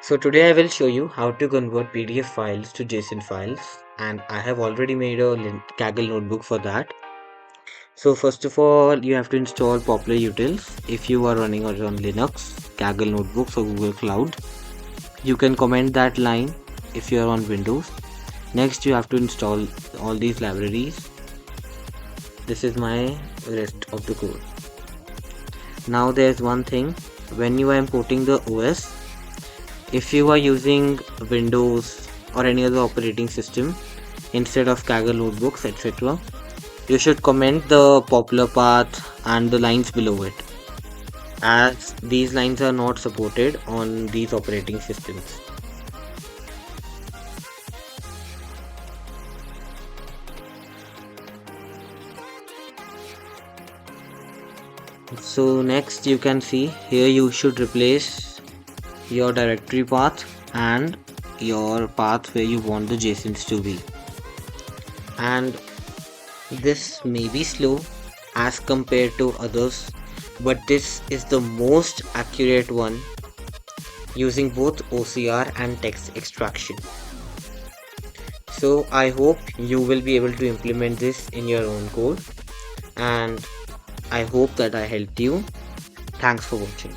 So today I will show you how to convert PDF files to JSON files, and I have already made a Kaggle notebook for that. So first of all, you have to install popular utils. If you are running on Linux, Kaggle notebooks or Google Cloud, you can comment that line if you are on Windows. Next, you have to install all these libraries. This is my rest of the code. Now there's one thing, when you are importing the OS, if you are using Windows or any other operating system instead of Kaggle notebooks, etc., you should comment the popular path and the lines below it, as these lines are not supported on these operating systems. So next you can see here you should replace your directory path and your path where you want the JSONs to be. And this may be slow as compared to others, but this is the most accurate one using both OCR and text extraction. So I hope you will be able to implement this in your own code, and I hope that I helped you. Thanks for watching.